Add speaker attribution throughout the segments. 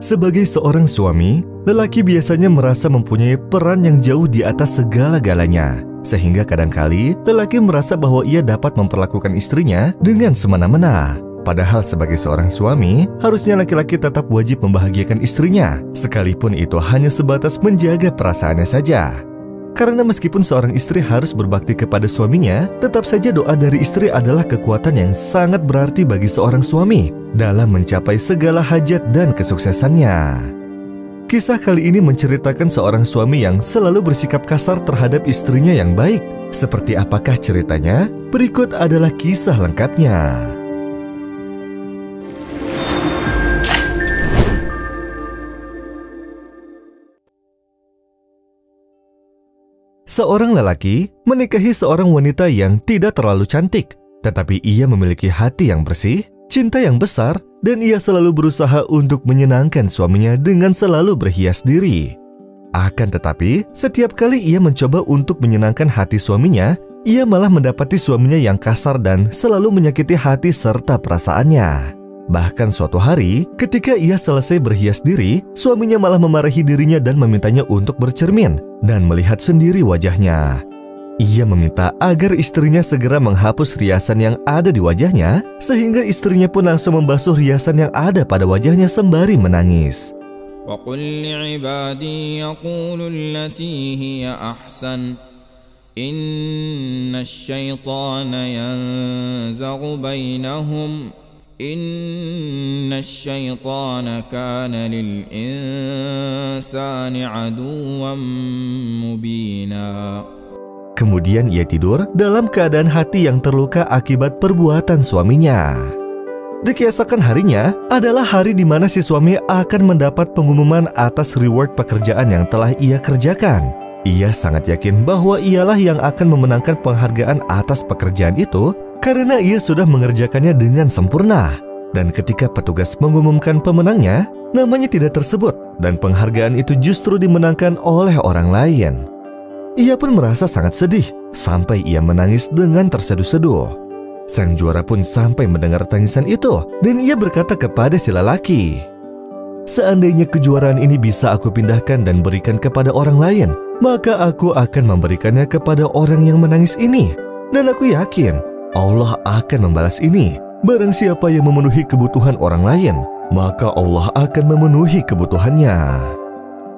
Speaker 1: Sebagai seorang suami, lelaki biasanya merasa mempunyai peran yang jauh di atas segala-galanya. Sehingga kadangkali lelaki merasa bahwa ia dapat memperlakukan istrinya dengan semena-mena. Padahal sebagai seorang suami, harusnya laki-laki tetap wajib membahagiakan istrinya, sekalipun itu hanya sebatas menjaga perasaannya saja. Karena meskipun seorang istri harus berbakti kepada suaminya, tetap saja doa dari istri adalah kekuatan yang sangat berarti bagi seorang suami dalam mencapai segala hajat dan kesuksesannya. Kisah kali ini menceritakan seorang suami yang selalu bersikap kasar terhadap istrinya yang baik. Seperti apakah ceritanya? Berikut adalah kisah lengkapnya. Seorang lelaki menikahi seorang wanita yang tidak terlalu cantik, tetapi ia memiliki hati yang bersih, cinta yang besar, dan ia selalu berusaha untuk menyenangkan suaminya dengan selalu berhias diri. Akan tetapi, setiap kali ia mencoba untuk menyenangkan hati suaminya, ia malah mendapati suaminya yang kasar dan selalu menyakiti hati serta perasaannya. Bahkan suatu hari, ketika ia selesai berhias diri, suaminya malah memarahi dirinya dan memintanya untuk bercermin dan melihat sendiri wajahnya. Ia meminta agar istrinya segera menghapus riasan yang ada di wajahnya, sehingga istrinya pun langsung membasuh riasan yang ada pada wajahnya sembari menangis.
Speaker 2: وَقُلْ لِعِبَادِي يَقُولُوا الَّتِي هِيَ أَحْسَنُ إِنَّ الشَّيْطَانَ يَنزَغُ بَيْنَهُمْ إِنَّ الشَّيْطَانَ كَانَ لِلْإِنسَانِ عَدُوًّا مُبِينًا.
Speaker 1: Kemudian ia tidur dalam keadaan hati yang terluka akibat perbuatan suaminya. Dikeesokan harinya adalah hari di mana si suami akan mendapat pengumuman atas reward pekerjaan yang telah ia kerjakan. Ia sangat yakin bahwa ialah yang akan memenangkan penghargaan atas pekerjaan itu karena ia sudah mengerjakannya dengan sempurna. Dan ketika petugas mengumumkan pemenangnya, namanya tidak tersebut dan penghargaan itu justru dimenangkan oleh orang lain. Ia pun merasa sangat sedih, sampai ia menangis dengan terseduh-seduh. Sang juara pun sampai mendengar tangisan itu, dan ia berkata kepada si lelaki, "Seandainya kejuaraan ini bisa aku pindahkan dan berikan kepada orang lain, maka aku akan memberikannya kepada orang yang menangis ini. Dan aku yakin Allah akan membalas ini. Barang siapa yang memenuhi kebutuhan orang lain, maka Allah akan memenuhi kebutuhannya."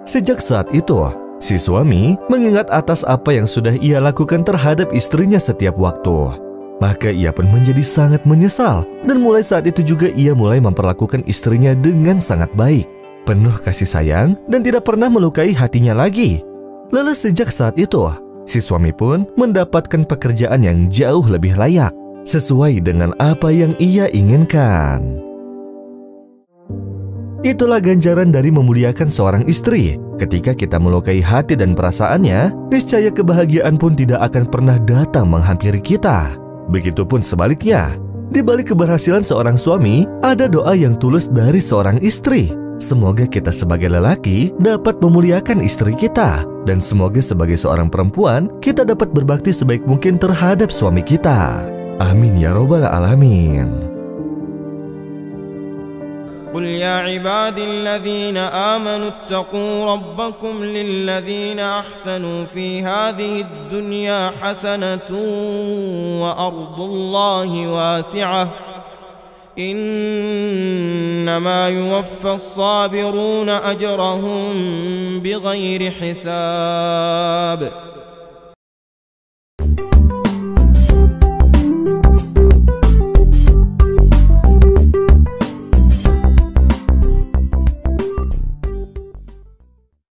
Speaker 1: Sejak saat itu, si suami mengingat atas apa yang sudah ia lakukan terhadap istrinya setiap waktu. Maka ia pun menjadi sangat menyesal, dan mulai saat itu juga ia mulai memperlakukan istrinya dengan sangat baik, penuh kasih sayang, dan tidak pernah melukai hatinya lagi. Lalu sejak saat itu, si suami pun mendapatkan pekerjaan yang jauh lebih layak, sesuai dengan apa yang ia inginkan. Itulah ganjaran dari memuliakan seorang istri. Ketika kita melukai hati dan perasaannya, niscaya kebahagiaan pun tidak akan pernah datang menghampiri kita. Begitupun sebaliknya, di balik keberhasilan seorang suami, ada doa yang tulus dari seorang istri. Semoga kita sebagai lelaki dapat memuliakan istri kita, dan semoga sebagai seorang perempuan, kita dapat berbakti sebaik mungkin terhadap suami kita. Amin ya robbal alamin.
Speaker 2: قل يا عبادي الذين آمنوا اتقوا ربكم للذين أحسنوا في هذه الدنيا حسنة وأرض الله واسعة إنما يوفى الصابرون أجرهم بغير حساب.